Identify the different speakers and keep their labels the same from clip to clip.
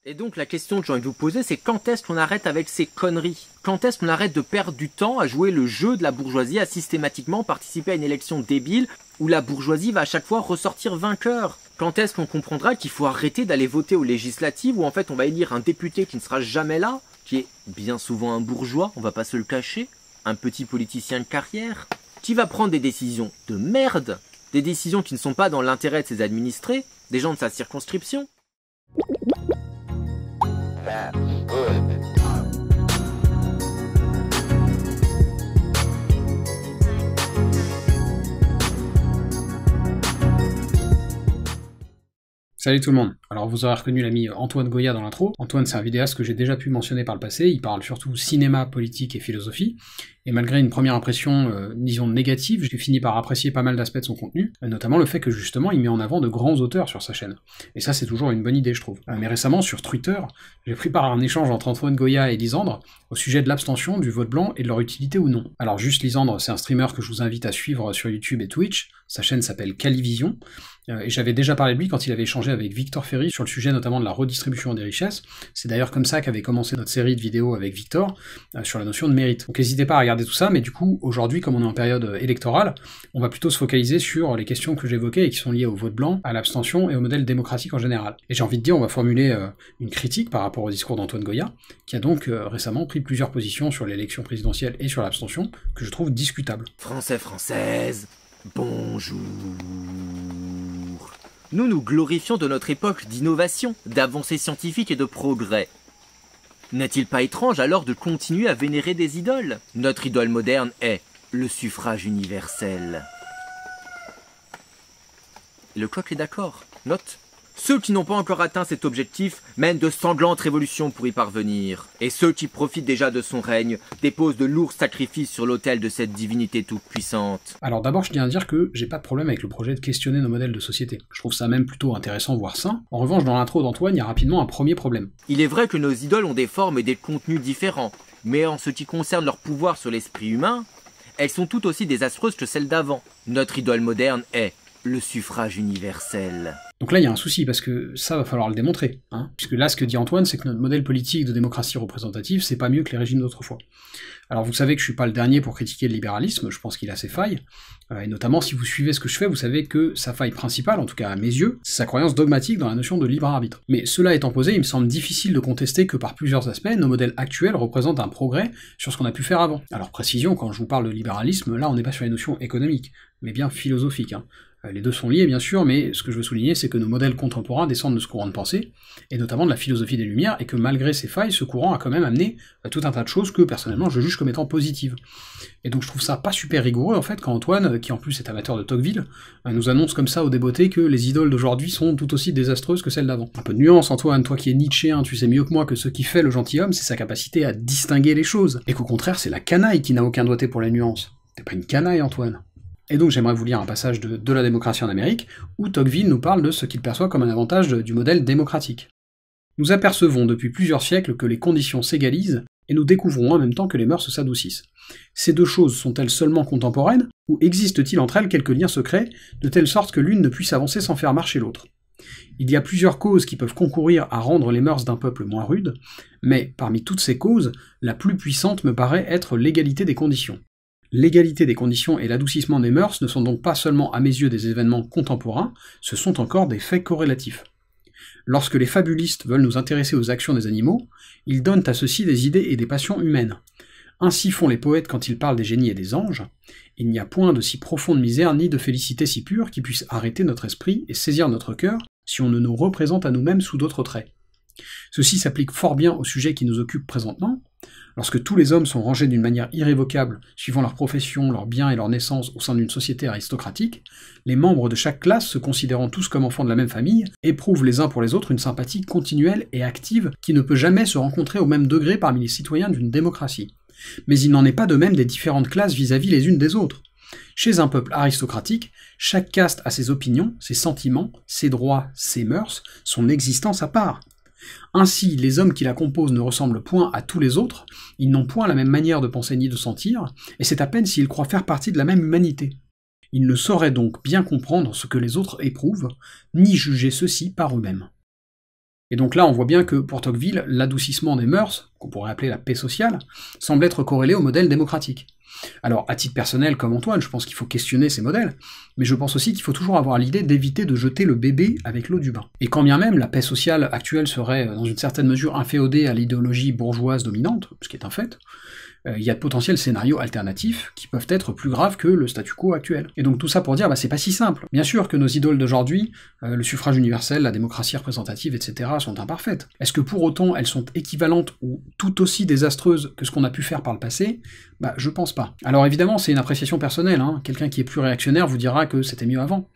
Speaker 1: Et donc la question que j'ai envie de vous poser, c'est quand est-ce qu'on arrête avec ces conneries? Quand est-ce qu'on arrête de perdre du temps à jouer le jeu de la bourgeoisie, à systématiquement participer à une élection débile où la bourgeoisie va à chaque fois ressortir vainqueur? Quand est-ce qu'on comprendra qu'il faut arrêter d'aller voter aux législatives où en fait on va élire un député qui ne sera jamais là, qui est bien souvent un bourgeois, on va pas se le cacher, un petit politicien de carrière, qui va prendre des décisions de merde, des décisions qui ne sont pas dans l'intérêt de ses administrés, des gens de sa circonscription?
Speaker 2: Salut tout le monde. Alors vous aurez reconnu l'ami Antoine Goya dans l'intro. Antoine, c'est un vidéaste que j'ai déjà pu mentionner par le passé, il parle surtout cinéma, politique et philosophie, et malgré une première impression, disons négative, j'ai fini par apprécier pas mal d'aspects de son contenu, notamment le fait que justement il met en avant de grands auteurs sur sa chaîne. Et ça c'est toujours une bonne idée je trouve. Mais récemment sur Twitter, j'ai pris part à un échange entre Antoine Goya et Lisandre au sujet de l'abstention, du vote blanc et de leur utilité ou non. Alors juste Lisandre, c'est un streamer que je vous invite à suivre sur YouTube et Twitch, sa chaîne s'appelle Calivision, et j'avais déjà parlé de lui quand il avait échangé avec Victor Ferry sur le sujet notamment de la redistribution des richesses. C'est d'ailleurs comme ça qu'avait commencé notre série de vidéos avec Victor sur la notion de mérite. Donc n'hésitez pas à regarder tout ça, mais du coup, aujourd'hui, comme on est en période électorale, on va plutôt se focaliser sur les questions que j'évoquais et qui sont liées au vote blanc, à l'abstention et au modèle démocratique en général. Et j'ai envie de dire, on va formuler une critique par rapport au discours d'Antoine Goya, qui a donc récemment pris plusieurs positions sur l'élection présidentielle et sur l'abstention, que je trouve discutables.
Speaker 1: Français, Françaises, bonjour. Nous nous glorifions de notre époque d'innovation, d'avancées scientifiques et de progrès. N'est-il pas étrange alors de continuer à vénérer des idoles? Notre idole moderne est le suffrage universel. Et le coq est d'accord. Note. Ceux qui n'ont pas encore atteint cet objectif mènent de sanglantes révolutions pour y parvenir. Et ceux qui profitent déjà de son règne déposent de lourds sacrifices sur l'autel de cette divinité toute-puissante.
Speaker 2: Alors d'abord, je tiens à dire que j'ai pas de problème avec le projet de questionner nos modèles de société. Je trouve ça même plutôt intéressant, voire sain. En revanche, dans l'intro d'Antoine, il y a rapidement un premier problème.
Speaker 1: Il est vrai que nos idoles ont des formes et des contenus différents, mais en ce qui concerne leur pouvoir sur l'esprit humain, elles sont tout aussi désastreuses que celles d'avant. Notre idole moderne est le suffrage universel.
Speaker 2: Donc là, il y a un souci, parce que ça va falloir le démontrer, hein. Puisque là, ce que dit Antoine, c'est que notre modèle politique de démocratie représentative, c'est pas mieux que les régimes d'autrefois. Alors vous savez que je suis pas le dernier pour critiquer le libéralisme, je pense qu'il a ses failles, et notamment si vous suivez ce que je fais, vous savez que sa faille principale, en tout cas à mes yeux, c'est sa croyance dogmatique dans la notion de libre arbitre. Mais cela étant posé, il me semble difficile de contester que par plusieurs aspects, nos modèles actuels représentent un progrès sur ce qu'on a pu faire avant. Alors précision, quand je vous parle de libéralisme, là on n'est pas sur les notions économiques, mais bien philosophiques, hein. Les deux sont liés bien sûr, mais ce que je veux souligner, c'est que nos modèles contemporains descendent de ce courant de pensée, et notamment de la philosophie des Lumières, et que malgré ses failles, ce courant a quand même amené tout un tas de choses que personnellement je juge comme étant positives. Et donc je trouve ça pas super rigoureux en fait quand Antoine, qui en plus est amateur de Tocqueville, nous annonce comme ça au débeauté que les idoles d'aujourd'hui sont tout aussi désastreuses que celles d'avant. Un peu de nuance Antoine, toi qui es nietzschéen, tu sais mieux que moi que ce qui fait le gentilhomme, c'est sa capacité à distinguer les choses, et qu'au contraire c'est la canaille qui n'a aucun doigté pour les nuances. T'es pas une canaille Antoine. Et donc j'aimerais vous lire un passage de la démocratie en Amérique, où Tocqueville nous parle de ce qu'il perçoit comme un avantage du modèle démocratique. Nous apercevons depuis plusieurs siècles que les conditions s'égalisent, et nous découvrons en même temps que les mœurs s'adoucissent. Ces deux choses sont-elles seulement contemporaines, ou existe-t-il entre elles quelques liens secrets, de telle sorte que l'une ne puisse avancer sans faire marcher l'autre? Il y a plusieurs causes qui peuvent concourir à rendre les mœurs d'un peuple moins rudes, mais parmi toutes ces causes, la plus puissante me paraît être l'égalité des conditions. L'égalité des conditions et l'adoucissement des mœurs ne sont donc pas seulement à mes yeux des événements contemporains, ce sont encore des faits corrélatifs. Lorsque les fabulistes veulent nous intéresser aux actions des animaux, ils donnent à ceux-ci des idées et des passions humaines. Ainsi font les poètes quand ils parlent des génies et des anges, il n'y a point de si profonde misère ni de félicité si pure qui puisse arrêter notre esprit et saisir notre cœur si on ne nous représente à nous-mêmes sous d'autres traits. Ceci s'applique fort bien au sujet qui nous occupe présentement. Lorsque tous les hommes sont rangés d'une manière irrévocable, suivant leur profession, leurs biens et leur naissance au sein d'une société aristocratique, les membres de chaque classe, se considérant tous comme enfants de la même famille, éprouvent les uns pour les autres une sympathie continuelle et active qui ne peut jamais se rencontrer au même degré parmi les citoyens d'une démocratie. Mais il n'en est pas de même des différentes classes vis-à-vis les unes des autres. Chez un peuple aristocratique, chaque caste a ses opinions, ses sentiments, ses droits, ses mœurs, son existence à part. Ainsi, les hommes qui la composent ne ressemblent point à tous les autres, ils n'ont point la même manière de penser ni de sentir, et c'est à peine s'ils croient faire partie de la même humanité. Ils ne sauraient donc bien comprendre ce que les autres éprouvent, ni juger ceux-ci par eux-mêmes. Et donc là, on voit bien que pour Tocqueville, l'adoucissement des mœurs, qu'on pourrait appeler la paix sociale, semble être corrélé au modèle démocratique. Alors, à titre personnel, comme Antoine, je pense qu'il faut questionner ces modèles, mais je pense aussi qu'il faut toujours avoir l'idée d'éviter de jeter le bébé avec l'eau du bain. Et quand bien même la paix sociale actuelle serait, dans une certaine mesure, inféodée à l'idéologie bourgeoise dominante, ce qui est un fait, il y a de potentiels scénarios alternatifs qui peuvent être plus graves que le statu quo actuel. Et donc tout ça pour dire, c'est pas si simple. Bien sûr que nos idoles d'aujourd'hui, le suffrage universel, la démocratie représentative, etc., sont imparfaites. Est-ce que pour autant elles sont équivalentes ou tout aussi désastreuses que ce qu'on a pu faire par le passé? Je pense pas. Alors évidemment, c'est une appréciation personnelle, quelqu'un qui est plus réactionnaire vous dira que c'était mieux avant.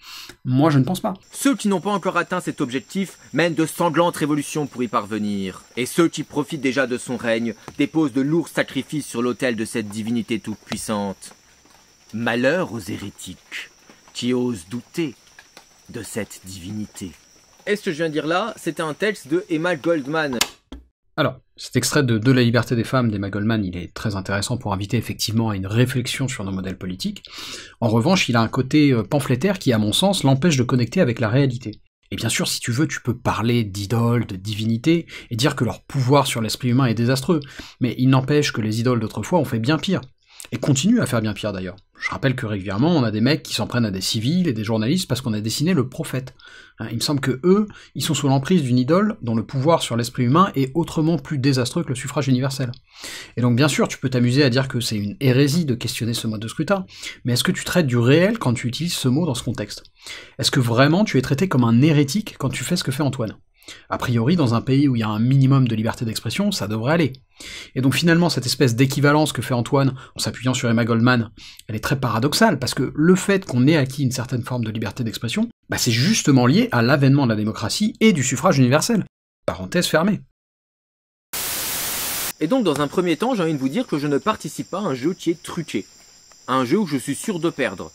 Speaker 2: Moi, je ne pense pas.
Speaker 1: Ceux qui n'ont pas encore atteint cet objectif mènent de sanglantes révolutions pour y parvenir. Et ceux qui profitent déjà de son règne déposent de lourds sacrifices sur l'autel de cette divinité toute-puissante. Malheur aux hérétiques qui osent douter de cette divinité. Et ce que je viens de dire là, c'était un texte de Emma Goldman.
Speaker 2: Alors, cet extrait de la liberté des femmes d'Emma Goldman, il est très intéressant pour inviter effectivement à une réflexion sur nos modèles politiques. En revanche, il a un côté pamphlétaire qui, à mon sens, l'empêche de connecter avec la réalité. Et bien sûr, si tu veux, tu peux parler d'idoles, de divinités, et dire que leur pouvoir sur l'esprit humain est désastreux, mais il n'empêche que les idoles d'autrefois ont fait bien pire. Et continuent à faire bien pire d'ailleurs. Je rappelle que régulièrement, on a des mecs qui s'en prennent à des civils et des journalistes parce qu'on a dessiné le prophète. Il me semble que eux, ils sont sous l'emprise d'une idole dont le pouvoir sur l'esprit humain est autrement plus désastreux que le suffrage universel. Et donc bien sûr, tu peux t'amuser à dire que c'est une hérésie de questionner ce mode de scrutin, mais est-ce que tu traites du réel quand tu utilises ce mot dans ce contexte? Est-ce que vraiment tu es traité comme un hérétique quand tu fais ce que fait Antoine? A priori, dans un pays où il y a un minimum de liberté d'expression, ça devrait aller. Et donc finalement, cette espèce d'équivalence que fait Antoine, en s'appuyant sur Emma Goldman, elle est très paradoxale, parce que le fait qu'on ait acquis une certaine forme de liberté d'expression, c'est justement lié à l'avènement de la démocratie et du suffrage universel. Parenthèse fermée.
Speaker 1: Et donc dans un premier temps, j'ai envie de vous dire que je ne participe pas à un jeu qui est truqué. Un jeu où je suis sûr de perdre.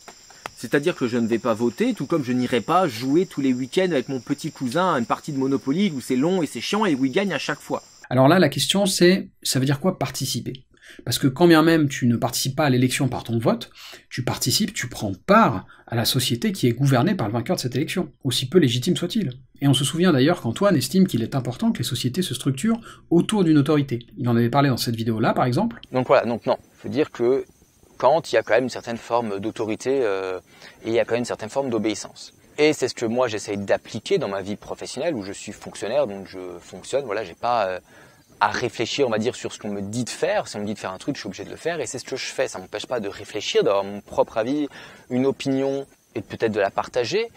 Speaker 1: C'est-à-dire que je ne vais pas voter, tout comme je n'irai pas jouer tous les week-ends avec mon petit cousin à une partie de Monopoly où c'est long et c'est chiant et où il gagne à chaque fois.
Speaker 2: Alors là, la question c'est, ça veut dire quoi participer? Parce que quand bien même tu ne participes pas à l'élection par ton vote, tu participes, tu prends part à la société qui est gouvernée par le vainqueur de cette élection, aussi peu légitime soit-il. Et on se souvient d'ailleurs qu'Antoine estime qu'il est important que les sociétés se structurent autour d'une autorité. Il en avait parlé dans cette vidéo-là, par exemple.
Speaker 3: Donc voilà, donc non, il faut dire que Kant, il y a quand même une certaine forme d'autorité et il y a quand même une certaine forme d'obéissance. Et c'est ce que moi j'essaye d'appliquer dans ma vie professionnelle où je suis fonctionnaire, donc je fonctionne, voilà, j'ai pas à réfléchir, on va dire, sur ce qu'on me dit de faire. Si on me dit de faire un truc, je suis obligé de le faire et c'est ce que je fais. Ça m'empêche pas de réfléchir, d'avoir mon propre avis, une opinion et peut-être de la partager,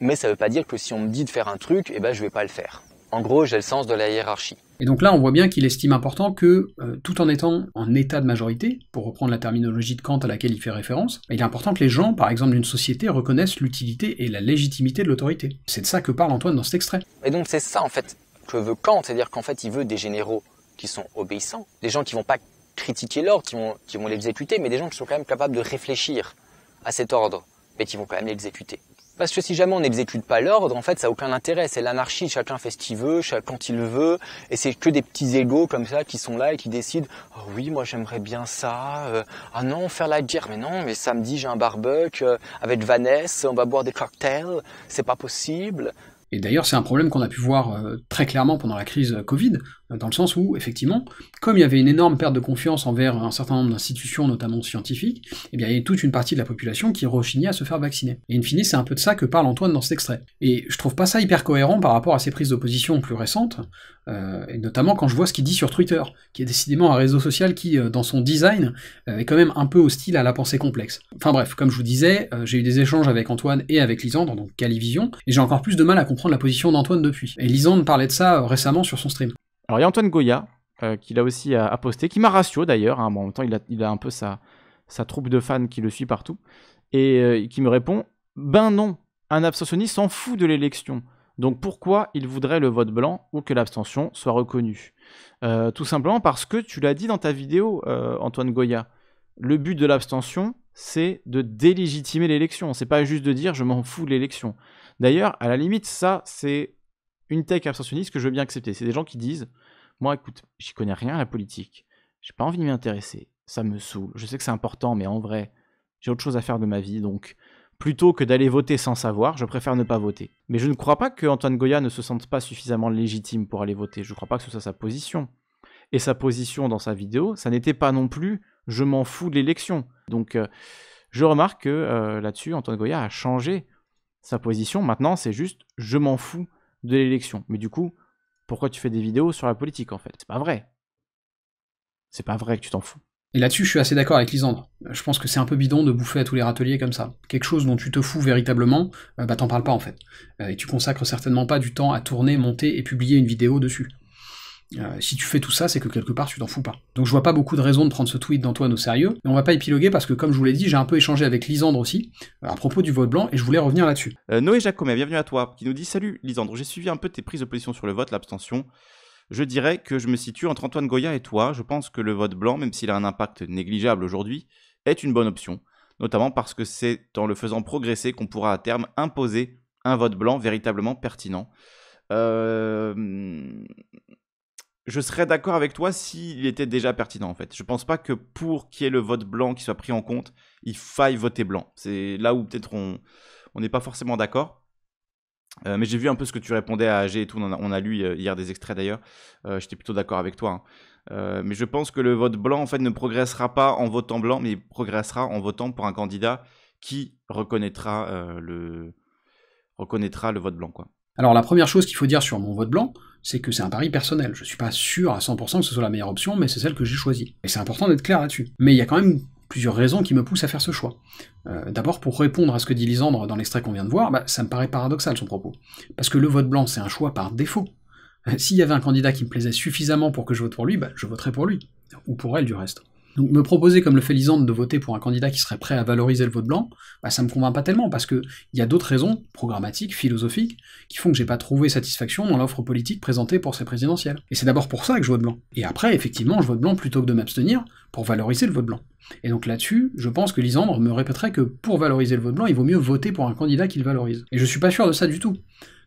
Speaker 3: mais ça veut pas dire que si on me dit de faire un truc, je vais pas le faire. En gros, j'ai le sens de la hiérarchie.
Speaker 2: Et donc là, on voit bien qu'il estime important que, tout en étant en état de majorité, pour reprendre la terminologie de Kant à laquelle il fait référence, il est important que les gens, par exemple d'une société, reconnaissent l'utilité et la légitimité de l'autorité. C'est de ça que parle Antoine dans cet extrait.
Speaker 3: Et donc c'est ça, en fait, que veut Kant, c'est-à-dire qu'en fait, il veut des généraux qui sont obéissants, des gens qui vont pas critiquer l'ordre, qui vont l'exécuter, mais des gens qui sont quand même capables de réfléchir à cet ordre, mais qui vont quand même l'exécuter. Parce que si jamais on n'exécute pas l'ordre, en fait, ça n'a aucun intérêt. C'est l'anarchie, chacun fait ce qu'il veut, quand il veut, et c'est que des petits égos comme ça qui sont là et qui décident « Oh oui, moi j'aimerais bien ça, ah non, faire la guerre, mais non, mais samedi j'ai un barbecue avec Vanessa, on va boire des cocktails, c'est pas possible ».
Speaker 2: Et d'ailleurs, c'est un problème qu'on a pu voir très clairement pendant la crise Covid, dans le sens où, effectivement, comme il y avait une énorme perte de confiance envers un certain nombre d'institutions, notamment scientifiques, il y avait toute une partie de la population qui rechignait à se faire vacciner. Et in fine, c'est un peu de ça que parle Antoine dans cet extrait. Et je trouve pas ça hyper cohérent par rapport à ses prises d'opposition plus récentes, et notamment quand je vois ce qu'il dit sur Twitter, qui est décidément un réseau social qui, dans son design, est quand même un peu hostile à la pensée complexe. Enfin bref, comme je vous disais, j'ai eu des échanges avec Antoine et avec Lisandre, donc Calivision, et j'ai encore plus de mal à comprendre la position d'Antoine depuis. Et Lisandre parlait de ça récemment sur son stream.
Speaker 4: Alors il y a Antoine Goya, qui l'a aussi à poster, qui m'a ratio d'ailleurs, en même temps il a un peu sa troupe de fans qui le suit partout, et qui me répond « Ben non, un abstentionniste s'en fout de l'élection, donc pourquoi il voudrait le vote blanc ou que l'abstention soit reconnue ?» Tout simplement parce que tu l'as dit dans ta vidéo, Antoine Goya, le but de l'abstention, c'est de délégitimer l'élection, c'est pas juste de dire « je m'en fous de l'élection ». D'ailleurs, à la limite, ça, c'est une take abstentionniste que je veux bien accepter. C'est des gens qui disent « Moi, écoute, j'y connais rien à la politique, j'ai pas envie de m'y intéresser, ça me saoule, je sais que c'est important, mais en vrai, j'ai autre chose à faire de ma vie, donc plutôt que d'aller voter sans savoir, je préfère ne pas voter. Mais je ne crois pas que Antoine Goya ne se sente pas suffisamment légitime pour aller voter. Je ne crois pas que ce soit sa position. Et sa position dans sa vidéo, ça n'était pas non plus « je m'en fous de l'élection ». Donc je remarque que là-dessus, Antoine Goya a changé sa position. Maintenant, c'est juste « je m'en fous de l'élection ». Mais du coup, pourquoi tu fais des vidéos sur la politique en fait? C'est pas vrai. C'est pas vrai que tu t'en fous.
Speaker 2: Et là-dessus, je suis assez d'accord avec Lisandre. Je pense que c'est un peu bidon de bouffer à tous les râteliers comme ça. Quelque chose dont tu te fous véritablement, bah t'en parles pas en fait. Et tu consacres certainement pas du temps à tourner, monter et publier une vidéo dessus. Si tu fais tout ça, c'est que quelque part tu t'en fous pas. Donc je vois pas beaucoup de raisons de prendre ce tweet d'Antoine au sérieux, mais on va pas épiloguer parce que comme je vous l'ai dit, j'ai un peu échangé avec Lisandre aussi, à propos du vote blanc, et je voulais revenir là-dessus.
Speaker 5: Noé Jacomet, bienvenue à toi, qui nous dit « Salut Lisandre, j'ai suivi un peu tes prises de position sur le vote, l'abstention. Je dirais que je me situe entre Antoine Goya et toi. Je pense que le vote blanc, même s'il a un impact négligeable aujourd'hui, est une bonne option, notamment parce que c'est en le faisant progresser qu'on pourra à terme imposer un vote blanc véritablement pertinent. Je serais d'accord avec toi s'il était déjà pertinent en fait. Je pense pas que pour qu'il y ait le vote blanc qui soit pris en compte, il faille voter blanc. C'est là où peut-être on n'est pas forcément d'accord. Mais j'ai vu un peu ce que tu répondais à AG et tout, on a lu hier des extraits d'ailleurs, j'étais plutôt d'accord avec toi. Mais je pense que le vote blanc en fait ne progressera pas en votant blanc, mais il progressera en votant pour un candidat qui reconnaîtra le vote blanc, quoi.
Speaker 2: Alors la première chose qu'il faut dire sur mon vote blanc, c'est que c'est un pari personnel. Je suis pas sûr à 100% que ce soit la meilleure option, mais c'est celle que j'ai choisie. Et c'est important d'être clair là-dessus. Mais il y a quand même plusieurs raisons qui me poussent à faire ce choix. D'abord, pour répondre à ce que dit Lisandre dans l'extrait qu'on vient de voir, ça me paraît paradoxal son propos. Parce que le vote blanc, c'est un choix par défaut. S'il y avait un candidat qui me plaisait suffisamment pour que je vote pour lui, je voterais pour lui. Ou pour elle, du reste. Donc me proposer, comme le fait Lisandre, de voter pour un candidat qui serait prêt à valoriser le vote blanc, ça me convainc pas tellement, parce que il y a d'autres raisons, programmatiques, philosophiques, qui font que j'ai pas trouvé satisfaction dans l'offre politique présentée pour ces présidentielles. Et c'est d'abord pour ça que je vote blanc. Et après, effectivement, je vote blanc plutôt que de m'abstenir, pour valoriser le vote blanc. Et donc là-dessus, je pense que Lisandre me répéterait que pour valoriser le vote blanc, il vaut mieux voter pour un candidat qui le valorise. Et je suis pas sûr de ça du tout.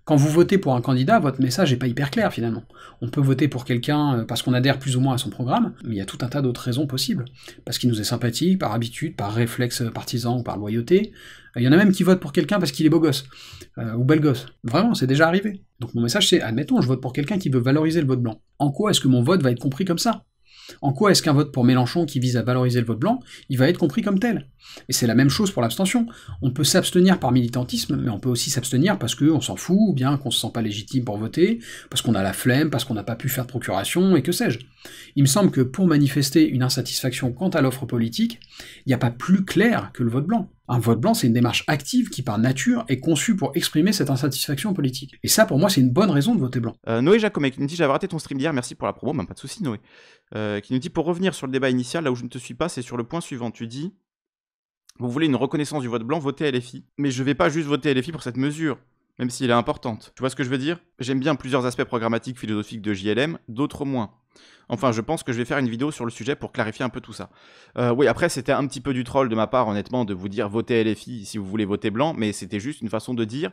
Speaker 2: Quand vous votez pour un candidat, votre message est pas hyper clair finalement. On peut voter pour quelqu'un parce qu'on adhère plus ou moins à son programme, mais il y a tout un tas d'autres raisons possibles. Parce qu'il nous est sympathique, par habitude, par réflexe partisan ou par loyauté. Il y en a même qui votent pour quelqu'un parce qu'il est beau gosse, ou belle gosse. Vraiment, c'est déjà arrivé. Donc mon message c'est, admettons, je vote pour quelqu'un qui veut valoriser le vote blanc. En quoi est-ce que mon vote va être compris comme ça ? En quoi est-ce qu'un vote pour Mélenchon qui vise à valoriser le vote blanc, il va être compris comme tel? Et c'est la même chose pour l'abstention. On peut s'abstenir par militantisme, mais on peut aussi s'abstenir parce qu'on s'en fout, ou bien qu'on se sent pas légitime pour voter, parce qu'on a la flemme, parce qu'on n'a pas pu faire de procuration, et que sais-je. Il me semble que pour manifester une insatisfaction quant à l'offre politique, il n'y a pas plus clair que le vote blanc. Un vote blanc, c'est une démarche active qui, par nature, est conçue pour exprimer cette insatisfaction politique. Et ça, pour moi, c'est une bonne raison de voter blanc.
Speaker 5: Noé Jacomet qui nous dit « J'avais raté ton stream d'hier, merci pour la promo. » Pas de soucis, Noé. Qui nous dit « Pour revenir sur le débat initial, là où je ne te suis pas, c'est sur le point suivant. Tu dis « Vous voulez une reconnaissance du vote blanc, votez LFI. » Mais je vais pas juste voter LFI pour cette mesure, même si elle est importante. Tu vois ce que je veux dire? J'aime bien plusieurs aspects programmatiques, philosophiques de JLM, d'autres moins. Enfin, je pense que je vais faire une vidéo sur le sujet pour clarifier un peu tout ça. Oui, après, c'était un petit peu du troll de ma part, honnêtement, de vous dire votez LFI si vous voulez voter blanc, mais c'était juste une façon de dire,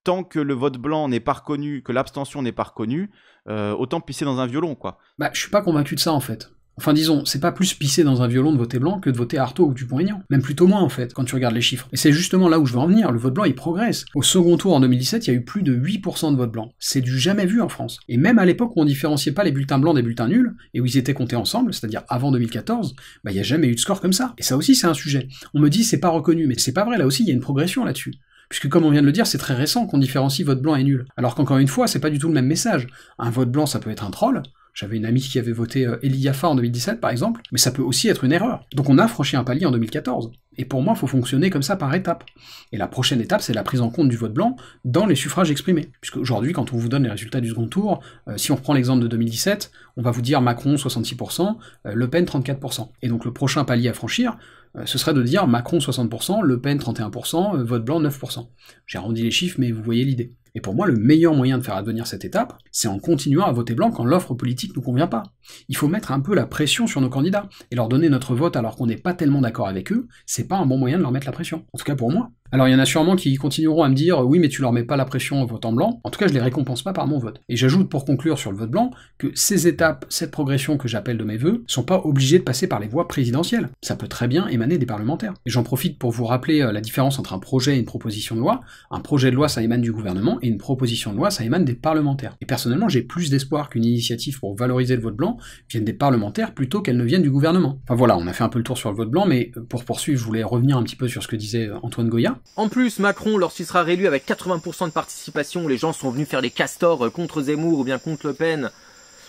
Speaker 5: tant que le vote blanc n'est pas reconnu, que l'abstention n'est pas reconnue, autant pisser dans un violon, quoi.
Speaker 2: Je suis pas convaincu de ça, en fait. Enfin, disons, c'est pas plus pisser dans un violon de voter blanc que de voter Artaud ou Dupont-Aignan. Même plutôt moins, en fait, quand tu regardes les chiffres. Et c'est justement là où je veux en venir, le vote blanc, il progresse. Au second tour, en 2017, il y a eu plus de 8% de vote blanc. C'est du jamais vu en France. Et même à l'époque où on différenciait pas les bulletins blancs des bulletins nuls, et où ils étaient comptés ensemble, c'est-à-dire avant 2014, il y a jamais eu de score comme ça. Et ça aussi, c'est un sujet. On me dit, c'est pas reconnu, mais c'est pas vrai, là aussi, il y a une progression là-dessus. Puisque comme on vient de le dire, c'est très récent qu'on différencie vote blanc et nul. Alors qu'encore une fois, c'est pas du tout le même message. Un vote blanc, ça peut être un troll. J'avais une amie qui avait voté Eli Yaffa en 2017, par exemple, mais ça peut aussi être une erreur. Donc on a franchi un palier en 2014. Et pour moi, il faut fonctionner comme ça par étapes. Et la prochaine étape, c'est la prise en compte du vote blanc dans les suffrages exprimés. Puisque aujourd'hui, quand on vous donne les résultats du second tour, si on reprend l'exemple de 2017, on va vous dire Macron 66%, Le Pen 34%. Et donc le prochain palier à franchir, ce serait de dire Macron 60%, Le Pen 31%, vote blanc 9%. J'ai arrondi les chiffres, mais vous voyez l'idée. Et pour moi, le meilleur moyen de faire advenir cette étape, c'est en continuant à voter blanc quand l'offre politique nous convient pas. Il faut mettre un peu la pression sur nos candidats, et leur donner notre vote alors qu'on n'est pas tellement d'accord avec eux, c'est pas un bon moyen de leur mettre la pression. En tout cas pour moi. Alors il y en a sûrement qui continueront à me dire oui mais tu leur mets pas la pression en votant blanc, en tout cas je les récompense pas par mon vote. Et j'ajoute pour conclure sur le vote blanc que ces étapes, cette progression que j'appelle de mes vœux, sont pas obligées de passer par les voies présidentielles. Ça peut très bien émaner des parlementaires. Et j'en profite pour vous rappeler la différence entre un projet et une proposition de loi. Un projet de loi ça émane du gouvernement et une proposition de loi ça émane des parlementaires. Et personnellement j'ai plus d'espoir qu'une initiative pour valoriser le vote blanc vienne des parlementaires plutôt qu'elle ne vienne du gouvernement. Enfin voilà, on a fait un peu le tour sur le vote blanc, mais pour poursuivre je voulais revenir un petit peu sur ce que disait Antoine Goya.
Speaker 1: En plus, Macron, lorsqu'il sera réélu avec 80% de participation, les gens sont venus faire les castors contre Zemmour ou bien contre Le Pen,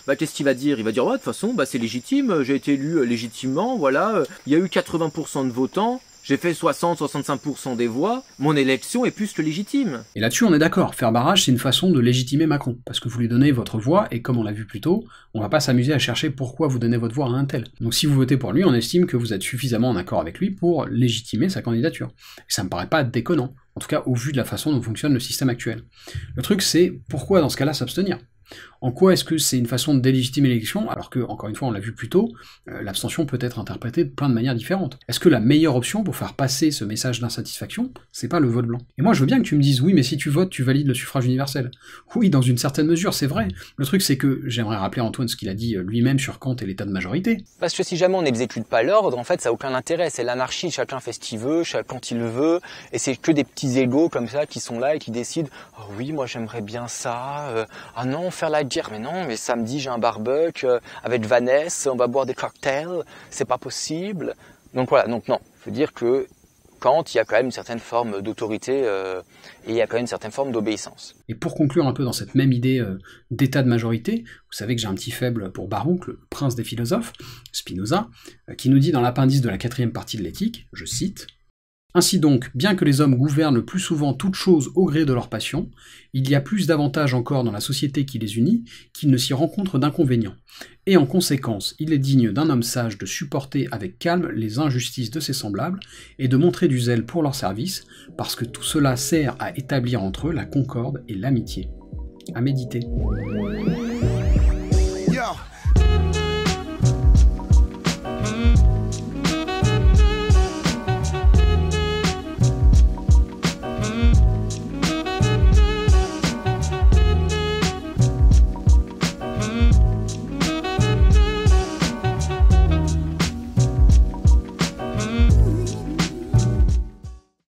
Speaker 1: bah qu'est-ce qu'il va dire? Il va dire ouais, de toute façon, bah c'est légitime, j'ai été élu légitimement, voilà, il y a eu 80% de votants, j'ai fait 60-65% des voix, mon élection est plus que légitime.
Speaker 2: Et là-dessus, on est d'accord, faire barrage, c'est une façon de légitimer Macron, parce que vous lui donnez votre voix, et comme on l'a vu plus tôt, on va pas s'amuser à chercher pourquoi vous donnez votre voix à un tel. Donc si vous votez pour lui, on estime que vous êtes suffisamment en accord avec lui pour légitimer sa candidature. Et ça me paraît pas déconnant, en tout cas au vu de la façon dont fonctionne le système actuel. Le truc c'est, pourquoi dans ce cas-là s'abstenir? En quoi est-ce que c'est une façon de délégitimer l'élection, alors que, encore une fois, on l'a vu plus tôt, l'abstention peut être interprétée de plein de manières différentes. Est-ce que la meilleure option pour faire passer ce message d'insatisfaction, c'est pas le vote blanc? Et moi, je veux bien que tu me dises, oui, mais si tu votes, tu valides le suffrage universel. Oui, dans une certaine mesure, c'est vrai. Le truc, c'est que, j'aimerais rappeler Antoine ce qu'il a dit lui-même sur Kant et l'état de majorité.
Speaker 3: Parce que si jamais on n'exécute pas l'ordre, en fait, ça n'a aucun intérêt. C'est l'anarchie, chacun fait ce qu'il veut, quand il le veut, et c'est que des petits égos comme ça qui sont là et qui décident « Oh oui, moi j'aimerais bien ça, ah non, faire la guerre, mais non, mais samedi j'ai un barbecue avec Vanessa, on va boire des cocktails, c'est pas possible. » Donc voilà, donc non, il faut dire que quand il y a quand même une certaine forme d'autorité et il y a quand même une certaine forme d'obéissance.
Speaker 2: Et pour conclure un peu dans cette même idée d'état de majorité, vous savez que j'ai un petit faible pour Baruch, le prince des philosophes, Spinoza, qui nous dit dans l'appendice de la 4e partie de l'éthique, je cite, « Ainsi donc, bien que les hommes gouvernent le plus souvent toutes choses au gré de leur passion, il y a plus d'avantages encore dans la société qui les unit qu'il ne s'y rencontre d'inconvénients. Et en conséquence, il est digne d'un homme sage de supporter avec calme les injustices de ses semblables et de montrer du zèle pour leur service, parce que tout cela sert à établir entre eux la concorde et l'amitié. » À méditer.